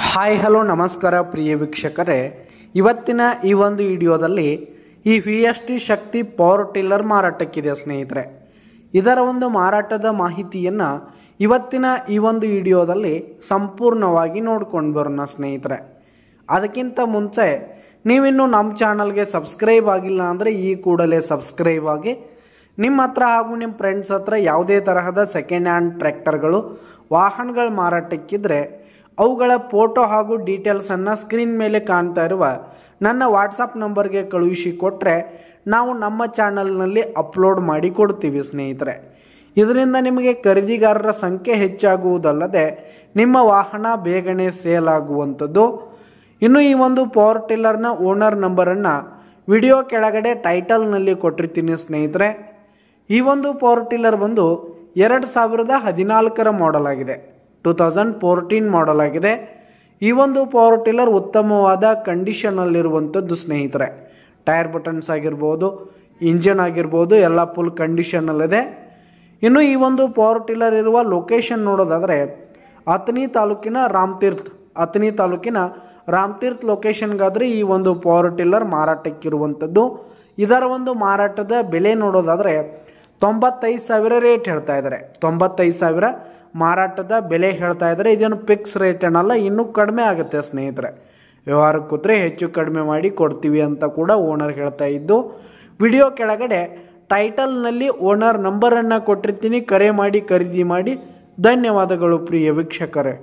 Hi hello ನಮಸ್ಕಾರ ಪ್ರಿಯ ವೀಕ್ಷಕರೇ, ಇವತ್ತಿನ ಈ ಒಂದು ವಿಡಿಯೋದಲ್ಲಿ ಈ VST ಶಕ್ತಿ ಪವರ್ ಟಿಲ್ಲರ್ ಮಾರಾಟಕ್ಕಿದೆ ಸ್ನೇಹಿತರೆ. ಇದರ ಒಂದು ಮಾರಾಟದ ಮಾಹಿತಿಯನ್ನು ಇವತ್ತಿನ ಈ ಒಂದು ವಿಡಿಯೋದಲ್ಲಿ ಸಂಪೂರ್ಣವಾಗಿ ನೋಡ್ಕೊಂಡು ಬರೋಣ ಸ್ನೇಹಿತರೆ. ಅದಕ್ಕಿಂತ ಮುಂಚೆ ನೀವಿನ್ನೂ ನಮ್ಮ ಚಾನಲ್ಗೆ ಸಬ್ಸ್ಕ್ರೈಬ್ ಆಗಿಲ್ಲ ಅಂದರೆ ಈ ಕೂಡಲೇ ಸಬ್ಸ್ಕ್ರೈಬ್ ಆಗಿ. ನಿಮ್ಮ ಹತ್ರ ಹಾಗೂ ನಿಮ್ಮ ಫ್ರೆಂಡ್ಸ್ ಹತ್ರ ಯಾವುದೇ ತರಹದ ಸೆಕೆಂಡ್ ಹ್ಯಾಂಡ್ ಟ್ರ್ಯಾಕ್ಟರ್ಗಳು ವಾಹನಗಳ ಮಾರಾಟಕ್ಕಿದ್ರೆ ಅವುಗಳ ಫೋಟೋ ಹಾಗೂ ಡೀಟೇಲ್ಸನ್ನು ಸ್ಕ್ರೀನ್ ಮೇಲೆ ಕಾಣ್ತಾ ಇರುವ ನನ್ನ ವಾಟ್ಸಪ್ ನಂಬರ್ಗೆ ಕಳುಹಿಸಿ ಕೊಟ್ಟರೆ ನಾವು ನಮ್ಮ ಚಾನಲ್ನಲ್ಲಿ ಅಪ್ಲೋಡ್ ಮಾಡಿ ಕೊಡ್ತೀವಿ ಸ್ನೇಹಿತರೆ. ಇದರಿಂದ ನಿಮಗೆ ಖರೀದಿಗಾರರ ಸಂಖ್ಯೆ ಹೆಚ್ಚಾಗುವುದಲ್ಲದೆ ನಿಮ್ಮ ವಾಹನ ಬೇಗನೆ ಸೇಲ್ ಆಗುವಂಥದ್ದು. ಇನ್ನು ಈ ಒಂದು ಪವರ್ ಟಿಲ್ಲರ್ನ ಓನರ್ ನಂಬರನ್ನು ವಿಡಿಯೋ ಕೆಳಗಡೆ ಟೈಟಲ್ನಲ್ಲಿ ಕೊಟ್ಟಿರ್ತೀನಿ ಸ್ನೇಹಿತರೆ. ಈ ಒಂದು ಪವರ್ ಟಿಲ್ಲರ್ ಬಂದು 2014 ಮಾಡೆಲ್ ಆಗಿದೆ, 2014 ಮಾಡೆಲ್ ಆಗಿದೆ. ಈ ಒಂದು ಪವರ್ ಟಿಲ್ಲರ್ ಉತ್ತಮವಾದ ಕಂಡೀಷನಲ್ಲಿರುವಂಥದ್ದು ಸ್ನೇಹಿತರೆ. ಟೈರ್ ಬಟನ್ಸ್ ಆಗಿರ್ಬೋದು, ಇಂಜನ್ ಆಗಿರ್ಬೋದು ಎಲ್ಲ ಫುಲ್ ಕಂಡೀಷನಲ್ಲಿದೆ. ಇನ್ನು ಈ ಒಂದು ಪವರ್ ಟಿಲ್ಲರ್ ಇರುವ ಲೊಕೇಶನ್ ನೋಡೋದಾದರೆ ಅಥಣಿ ತಾಲೂಕಿನ ರಾಮತೀರ್ಥ ಲೊಕೇಶನ್ಗಾದರೆ ಈ ಒಂದು ಪವರ್ ಟಿಲ್ಲರ್ ಮಾರಾಟಕ್ಕಿರುವಂಥದ್ದು. ಇದರ ಒಂದು ಮಾರಾಟದ ಬೆಲೆ ನೋಡೋದಾದರೆ 95,000 ರೇಟ್ ಹೇಳ್ತಾ ಇದ್ದಾರೆ. 95,000 ಮಾರಾಟದ ಬೆಲೆ ಹೇಳ್ತಾ ಇದ್ದಾರೆ. ಇದೇನು ಫಿಕ್ಸ್ ರೇಟ್ ಏನಲ್ಲ, ಇನ್ನೂ ಕಡಿಮೆ ಆಗುತ್ತೆ ಸ್ನೇಹಿತರೆ. ವ್ಯವಹಾರಕ್ಕೆ ಕೂತ್ರೆ ಹೆಚ್ಚು ಕಡಿಮೆ ಮಾಡಿ ಕೊಡ್ತೀವಿ ಅಂತ ಕೂಡ ಓನರ್ ಹೇಳ್ತಾ ಇದ್ದು. ವಿಡಿಯೋ ಕೆಳಗಡೆ ಟೈಟಲ್ನಲ್ಲಿ ಓನರ್ ನಂಬರನ್ನು ಕೊಟ್ಟಿರ್ತೀನಿ, ಕರೆ ಮಾಡಿ ಖರೀದಿ ಮಾಡಿ. ಧನ್ಯವಾದಗಳು ಪ್ರಿಯ ವೀಕ್ಷಕರೇ.